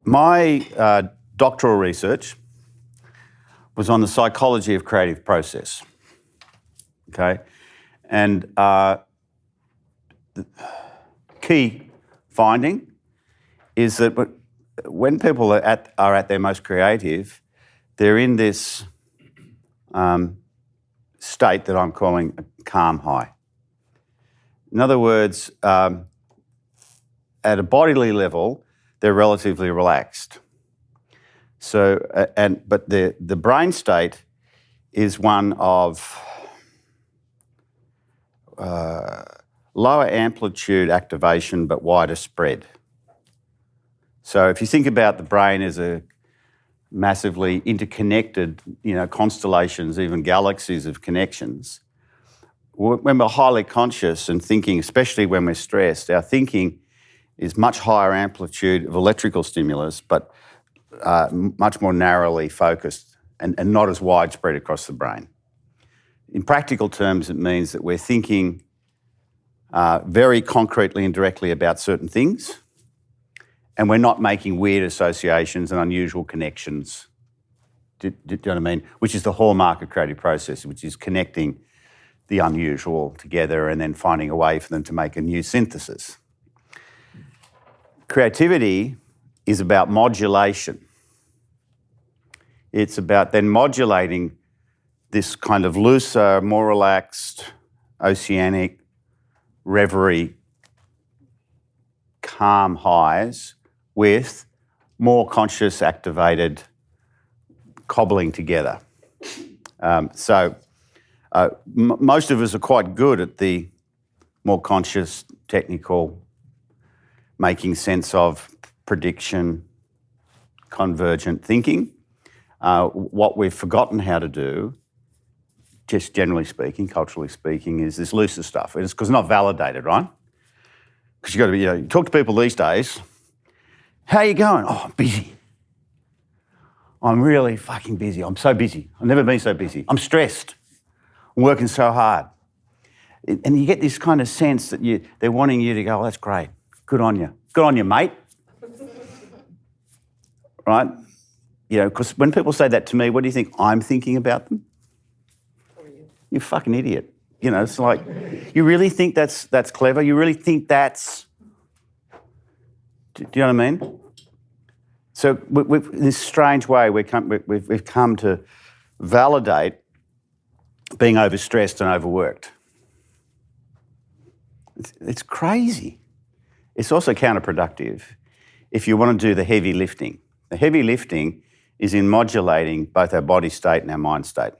My doctoral research was on the psychology of creative process, okay? And the key finding is that when people are at their most creative, they're in this state that I'm calling a calm high. In other words, at a bodily level, they're relatively relaxed. So, but the brain state is one of lower amplitude activation but wider spread. So if you think about the brain as a massively interconnected, constellations, even galaxies of connections, when we're highly conscious and thinking, especially when we're stressed, our thinking is much higher amplitude of electrical stimulus, but much more narrowly focused and not as widespread across the brain. In practical terms, it means that we're thinking very concretely and directly about certain things, and we're not making weird associations and unusual connections. Do you know what I mean? Which is the hallmark of creative process, which is connecting the unusual together and then finding a way for them to make a new synthesis. Creativity is about modulation. It's about then modulating this kind of looser, more relaxed, oceanic, reverie, calm highs with more conscious, activated cobbling together. Most of us are quite good at the more conscious, technical, making sense of prediction, convergent thinking. What we've forgotten how to do, just generally speaking, culturally speaking, is this looser stuff. It's because it's not validated, right? Because you've got to be, you talk to people these days, how are you going? Oh, I'm busy. I'm really fucking busy. I'm so busy. I've never been so busy. I'm stressed. I'm working so hard. And you get this kind of sense that they're wanting you to go, oh, that's great. Good on you. Good on you, mate. Right? Because when people say that to me, what do you think I'm thinking about them? You fucking idiot. It's like, you really think that's clever? You really think that's... Do you know what I mean? So in this strange way, we've come to validate being overstressed and overworked. It's crazy. It's also counterproductive if you want to do the heavy lifting. The heavy lifting is in modulating both our body state and our mind state.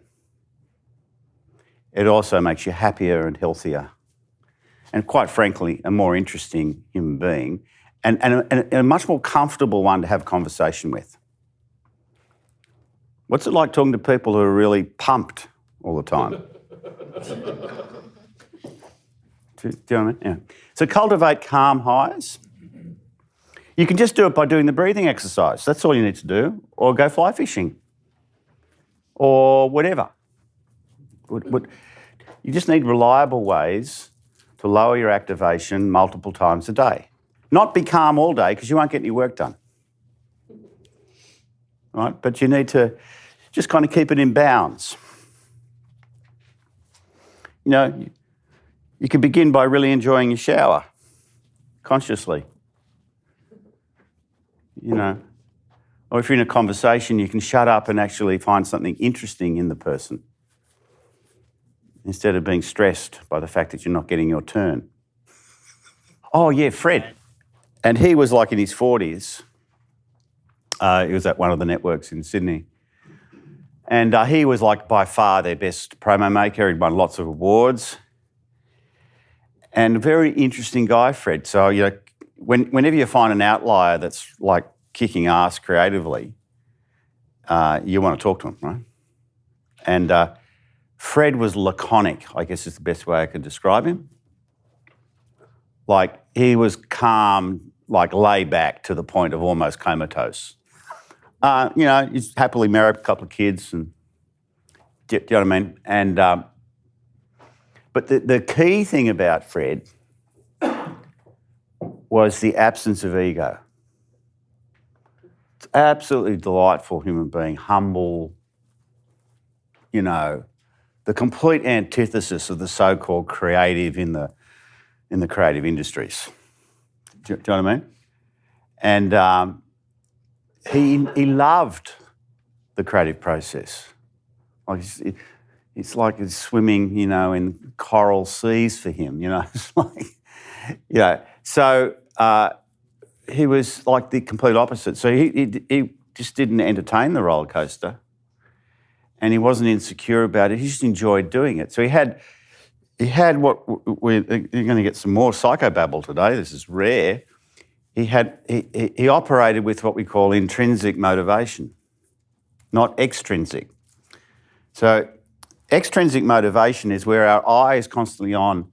It also makes you happier and healthier and, quite frankly, a more interesting human being and a much more comfortable one to have a conversation with. What's it like talking to people who are really pumped all the time? Do you know what I mean? Yeah. So cultivate calm highs. You can just do it by doing the breathing exercise. That's all you need to do. Or go fly fishing. Or whatever. You just need reliable ways to lower your activation multiple times a day. Not be calm all day because you won't get any work done. Right? But you need to just kind of keep it in bounds. You can begin by really enjoying your shower, consciously. Or if you're in a conversation, you can shut up and actually find something interesting in the person instead of being stressed by the fact that you're not getting your turn. Oh, yeah, Fred. And he was like in his 40s. He was at one of the networks in Sydney. And he was like by far their best promo maker. He'd won lots of awards. And a very interesting guy, Fred. So, whenever you find an outlier that's like kicking ass creatively, you want to talk to him, right? And Fred was laconic, I guess is the best way I could describe him. Like, he was calm, like laid back to the point of almost comatose. He's happily married, a couple of kids, and do you know what I mean? And but the key thing about Fred was the absence of ego. absolutely delightful human being, humble, you know, the complete antithesis of the so-called creative in the creative industries. Do you know what I mean? And he loved the creative process. Like it's like it's swimming, you know, in coral seas for him. You know, it's like, you know. So he was like the complete opposite. So he just didn't entertain the roller coaster, and he wasn't insecure about it. He just enjoyed doing it. So he had what you're going to get some more psychobabble today. This is rare. He operated with what we call intrinsic motivation, not extrinsic. So extrinsic motivation is where our eye is constantly on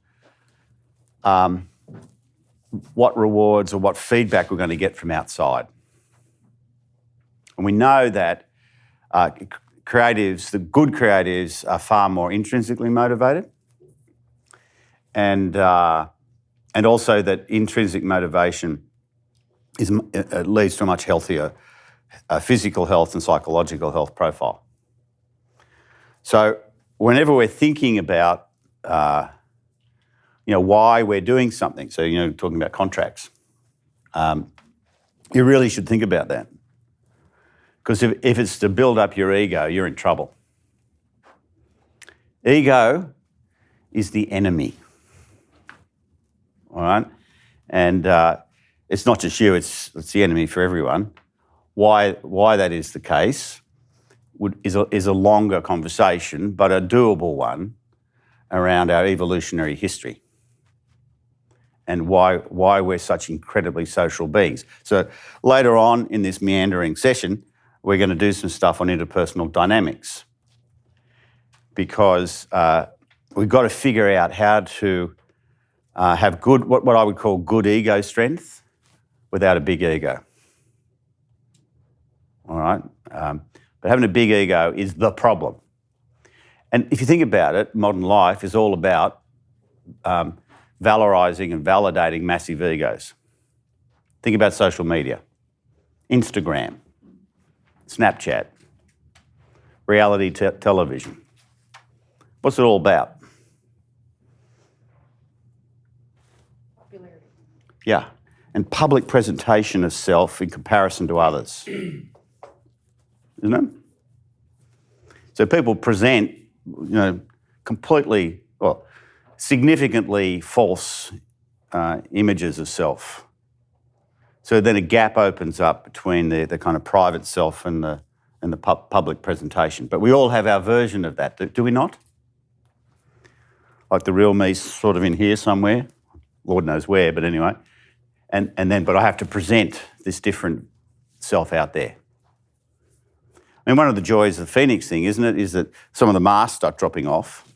what rewards or what feedback we're going to get from outside. And we know that creatives, the good creatives, are far more intrinsically motivated, and also that intrinsic motivation leads to a much healthier physical health and psychological health profile. So whenever we're thinking about, why we're doing something, so, talking about contracts, you really should think about that. Because if it's to build up your ego, you're in trouble. Ego is the enemy, all right? And it's not just you, it's the enemy for everyone. Why that is the case is a longer conversation, but a doable one around our evolutionary history and why we're such incredibly social beings. So later on in this meandering session, we're going to do some stuff on interpersonal dynamics, because we've got to figure out how to have good, what I would call good ego strength without a big ego. All right? But having a big ego is the problem. And if you think about it, modern life is all about valorising and validating massive egos. Think about social media, Instagram, Snapchat, reality television. What's it all about? Popularity. Yeah, and public presentation of self in comparison to others. Isn't it? So people present, completely, significantly false images of self. So then a gap opens up between the kind of private self and the public presentation. But we all have our version of that, do we not? Like the real me's sort of in here somewhere, Lord knows where, but anyway. But I have to present this different self out there. I mean, one of the joys of the Phoenix thing, isn't it, is that some of the masks start dropping off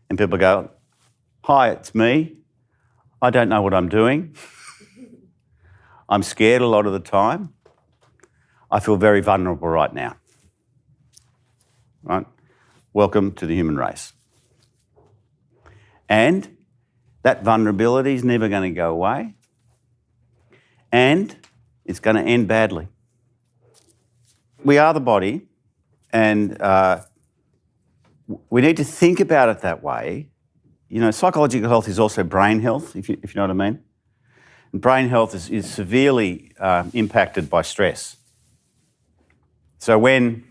and people go, "Hi, it's me. I don't know what I'm doing. I'm scared a lot of the time. I feel very vulnerable right now." Right? Welcome to the human race. And that vulnerability is never going to go away, and it's going to end badly. We are the body, and we need to think about it that way. Psychological health is also brain health, if you know what I mean. And brain health is severely impacted by stress. So when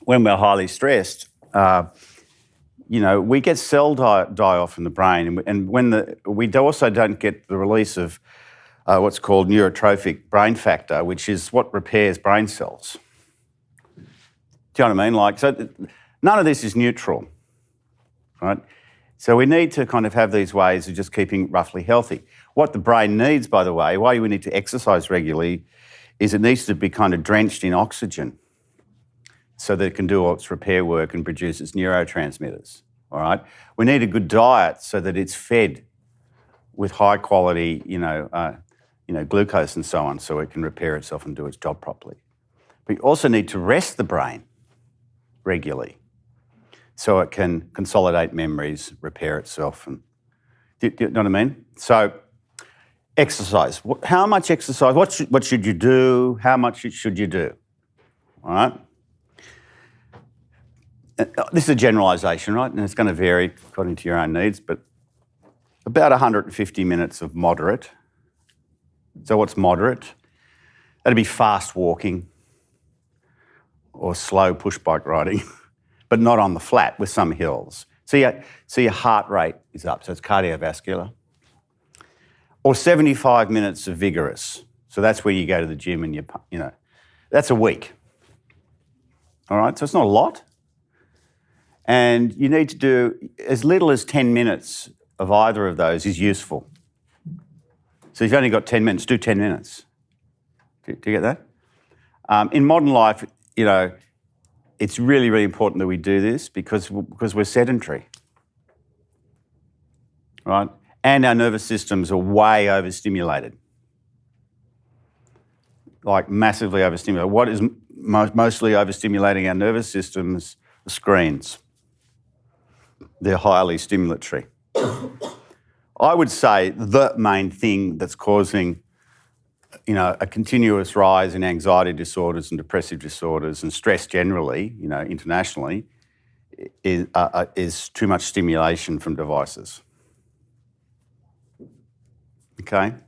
we're highly stressed, we get cell die-off in the brain, and we also don't get the release of what's called neurotrophic brain factor, which is what repairs brain cells. Do you know what I mean? So none of this is neutral, right? So we need to kind of have these ways of just keeping roughly healthy. What the brain needs, by the way, why we need to exercise regularly, is it needs to be kind of drenched in oxygen so that it can do all its repair work and produce its neurotransmitters, all right? We need a good diet so that it's fed with high quality, glucose and so on, so it can repair itself and do its job properly. But you also need to rest the brain regularly so it can consolidate memories, repair itself. And do you know what I mean? So Exercise. How much exercise? What should you do? How much should you do? All right? This is a generalisation, right? And it's going to vary according to your own needs, but about 150 minutes of moderate. So what's moderate? That'd be fast walking or slow push bike riding, but not on the flat with some hills. So your heart rate is up, so it's cardiovascular. Or 75 minutes of vigorous. So that's where you go to the gym and that's a week. All right, so it's not a lot. And you need to do as little as 10 minutes of either of those is useful. So if you've only got 10 minutes, do 10 minutes. Do you get that? In modern life, it's really, really important that we do this because we're sedentary, right? And our nervous systems are way overstimulated, like massively overstimulated. What is mostly overstimulating our nervous systems? The screens. They're highly stimulatory. I would say the main thing that's causing, a continuous rise in anxiety disorders and depressive disorders and stress generally, internationally, is too much stimulation from devices. Okay? And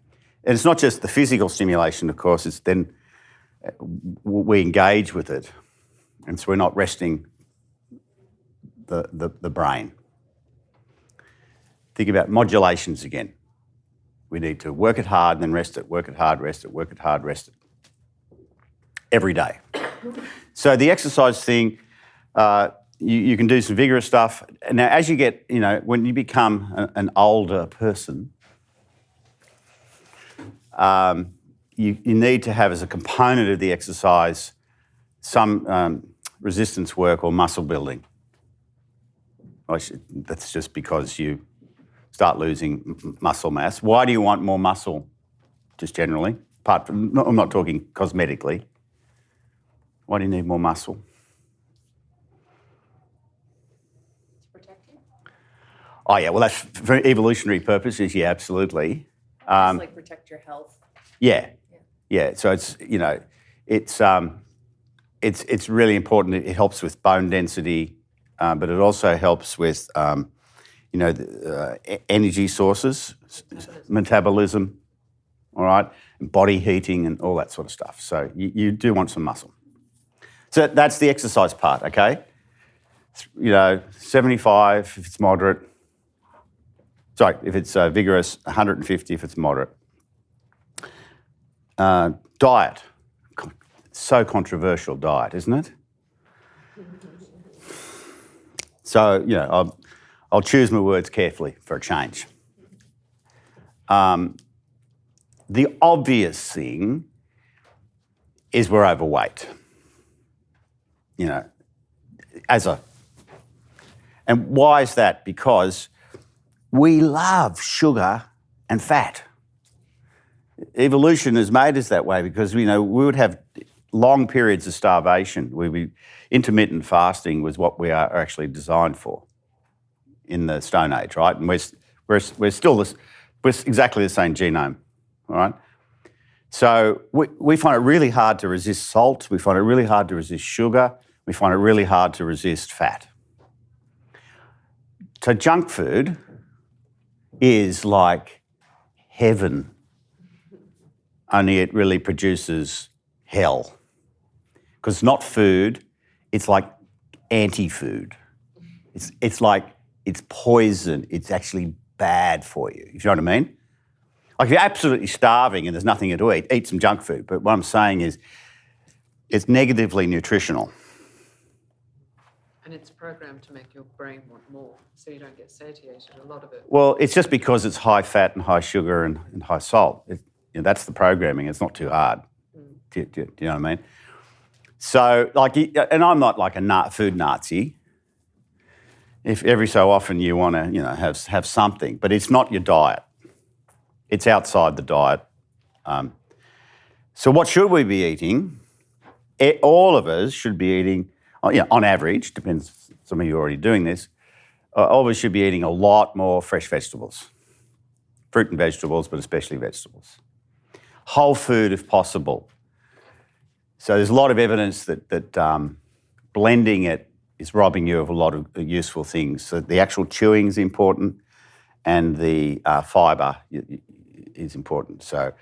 it's not just the physical stimulation, of course, it's then we engage with it. And so we're not resting the brain. Think about modulations again. We need to work it hard and then rest it, work it hard, rest it, work it hard, rest it. Every day. So the exercise thing, you can do some vigorous stuff. Now, as you get, when you become an older person, you need to have as a component of the exercise some resistance work or muscle building. That's just because you start losing muscle mass. Why do you want more muscle, just generally? Apart from, I'm not talking cosmetically. Why do you need more muscle? To protect you? Oh, yeah, well, that's for evolutionary purposes, yeah, absolutely. Just like protect your health. Yeah. So it's really important. It helps with bone density, but it also helps with energy sources, metabolism, all right, body heating and all that sort of stuff. So you do want some muscle. So that's the exercise part, okay? 75 if it's moderate. Sorry, if it's vigorous, 150 if it's moderate. Diet. So controversial, diet, isn't it? So, I'll choose my words carefully for a change. The obvious thing is we're overweight. And why is that? Because we love sugar and fat. Evolution has made us that way because, we would have long periods of starvation. Intermittent fasting was what we are actually designed for in the Stone Age, right? And we're still we're exactly the same genome, all right? So we find it really hard to resist salt. We find it really hard to resist sugar. We find it really hard to resist fat. So junk food is like heaven, only it really produces hell. Because it's not food, it's like anti-food. It's like it's poison, it's actually bad for you. You know what I mean? Like if you're absolutely starving and there's nothing to eat some junk food. But what I'm saying is it's negatively nutritional. And it's programmed to make your brain want more, so you don't get satiated, a lot of it. Well, it's just because it's high fat and high sugar and high salt. That's the programming. It's not too hard. Do you know what I mean? So, and I'm not like a food Nazi. If every so often you want to, have something, but it's not your diet. It's outside the diet. So what should we be eating? All of us should be eating, on average, depends, some of you are already doing this, all of us should be eating a lot more fresh vegetables. fruit and vegetables, but especially vegetables. Whole food if possible. So there's a lot of evidence that blending it is robbing you of a lot of useful things. So the actual chewing is important, and the fibre is important. So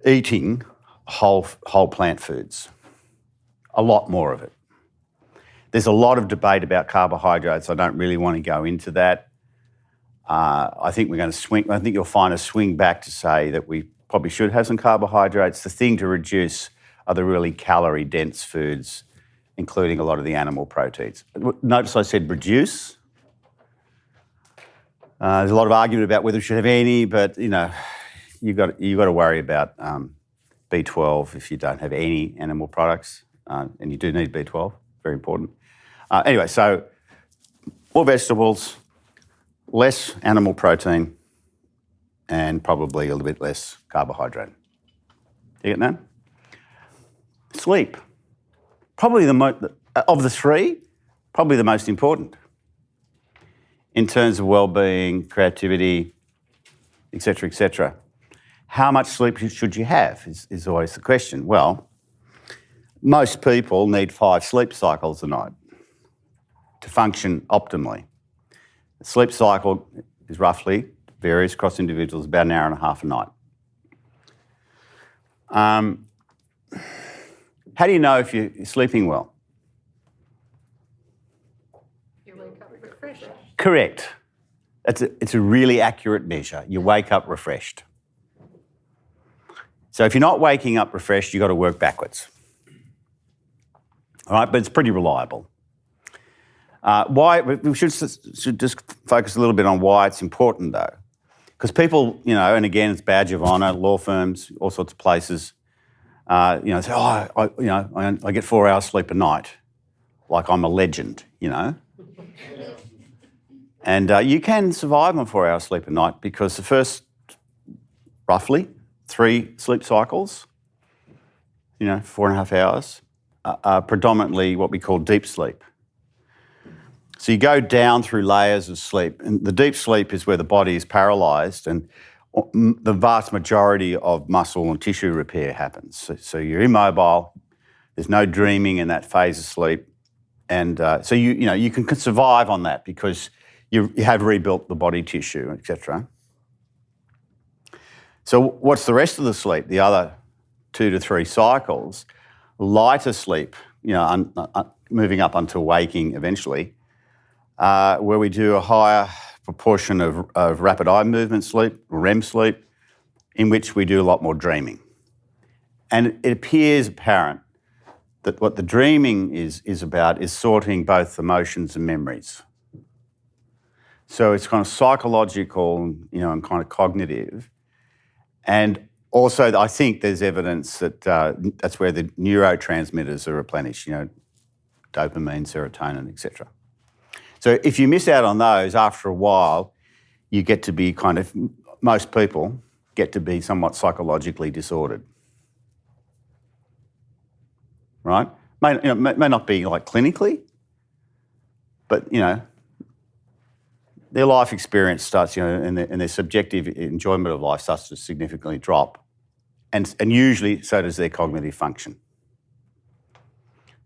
eating whole plant foods, a lot more of it. There's a lot of debate about carbohydrates. I don't really want to go into that. I think we're going to swing. I think you'll find a swing back to say that we probably should have some carbohydrates. The thing to reduce are the really calorie-dense foods, including a lot of the animal proteins. Notice I said reduce. There's a lot of argument about whether we should have any, but you know, you've got to worry about B12 if you don't have any animal products, and you do need B12. Very important. Anyway, so more vegetables, less animal protein, and probably a little bit less carbohydrate. You get that? Sleep. Probably of the three, probably the most important in terms of well-being, creativity, etc., etc. How much sleep should you have is always the question. Well, most people need 5 sleep cycles a night to function optimally. The sleep cycle is roughly, varies across individuals, about an hour and a half a night. How do you know if you're sleeping well? You wake up refreshed. Correct. It's a really accurate measure. You wake up refreshed. So if you're not waking up refreshed, you've got to work backwards. All right, but it's pretty reliable. Why? We should just focus a little bit on why it's important, though. Because people, you know, and again, it's badge of honour, law firms, all sorts of places, you know, say, I get 4 hours sleep a night, like I'm a legend, you know. And you can survive on 4 hours sleep a night because the first, roughly, 3 sleep cycles, you know, 4.5 hours, are predominantly what we call deep sleep. So you go down through layers of sleep, and the deep sleep is where the body is paralysed and the vast majority of muscle and tissue repair happens. So you're immobile, there's no dreaming in that phase of sleep, and so you can survive on that because you have rebuilt the body tissue, etc. So what's the rest of the sleep? The other 2 to 3 cycles, lighter sleep, you know, moving up until waking eventually, where we do a higher proportion of rapid eye movement sleep, REM sleep, in which we do a lot more dreaming. And it appears apparent that what the dreaming is about is sorting both emotions and memories. So it's kind of psychological, you know, and kind of cognitive. And also, I think there's evidence that that's where the neurotransmitters are replenished, you know, dopamine, serotonin, etc. So if you miss out on those, after a while, you get to be most people get to be somewhat psychologically disordered, right? May not be like clinically, but, you know, their life experience starts, you know, and their subjective enjoyment of life starts to significantly drop. And usually so does their cognitive function.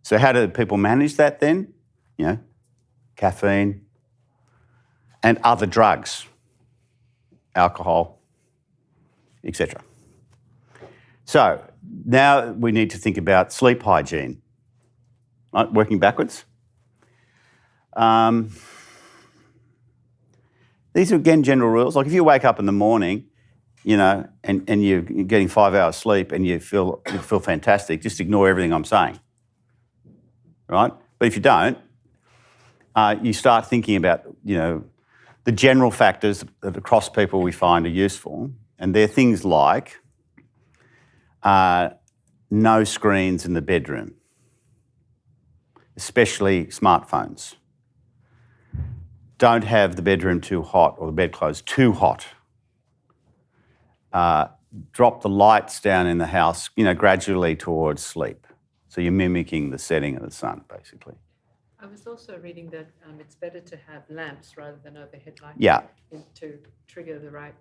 So how do people manage that then? You know, caffeine and other drugs, alcohol, etc. So now we need to think about sleep hygiene, right? Working backwards. These are, again, general rules. Like if you wake up in the morning, you know, and you're getting 5 hours sleep and you feel fantastic, just ignore everything I'm saying, right? But if you don't, you start thinking about, you know, the general factors that across people we find are useful, and they're things like no screens in the bedroom, especially smartphones. Don't have the bedroom too hot or the bedclothes too hot. Drop the lights down in the house, you know, gradually towards sleep. So you're mimicking the setting of the sun, basically. I was also reading that it's better to have lamps rather than overhead lighting. Yeah. To trigger the right,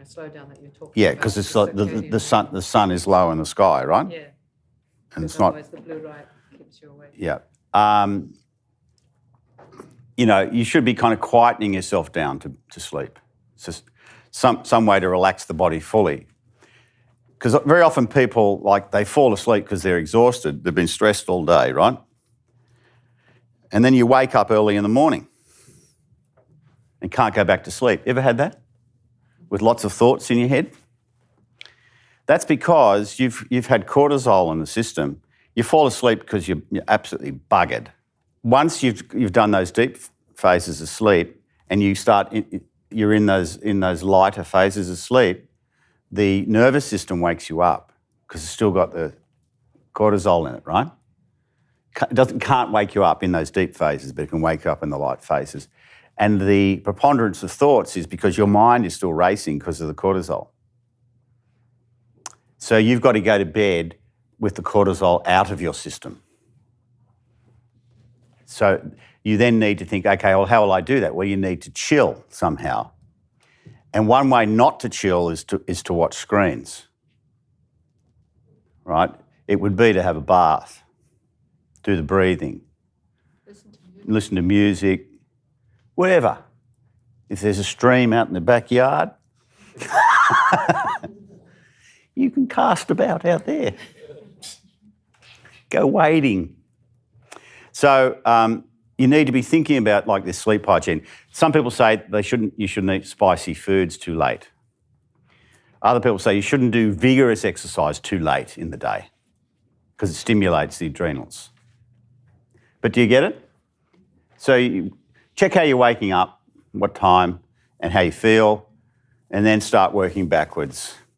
slowdown that you're talking Yeah, about. because it's like the sun is low in the sky, right? Yeah. And it's Otherwise not. the blue light keeps you awake. Yeah. You should be kind of quietening yourself down to sleep. It's just some way to relax the body fully. Because very often people, they fall asleep because they're exhausted. They've been stressed all day, right? And then you wake up early in the morning and can't go back to sleep. Ever had that? With lots of thoughts in your head? That's because you've had cortisol in the system. You fall asleep because you're absolutely buggered. Once you've done those deep phases of sleep and you're in those lighter phases of sleep, the nervous system wakes you up because it's still got the cortisol in it, right? Can't wake you up in those deep phases, but it can wake you up in the light phases. And the preponderance of thoughts is because your mind is still racing because of the cortisol. So you've got to go to bed with the cortisol out of your system. So you then need to think, okay, well, how will I do that? Well, you need to chill somehow. And one way not to chill is to watch screens, right? It would be to have a bath, do the breathing, listen to music, whatever. If there's a stream out in the backyard, you can cast about out there. Go wading. So you need to be thinking about this sleep hygiene. Some people say you shouldn't eat spicy foods too late. Other people say you shouldn't do vigorous exercise too late in the day because it stimulates the adrenals. But do you get it? So you check how you're waking up, what time, and how you feel, and then start working backwards.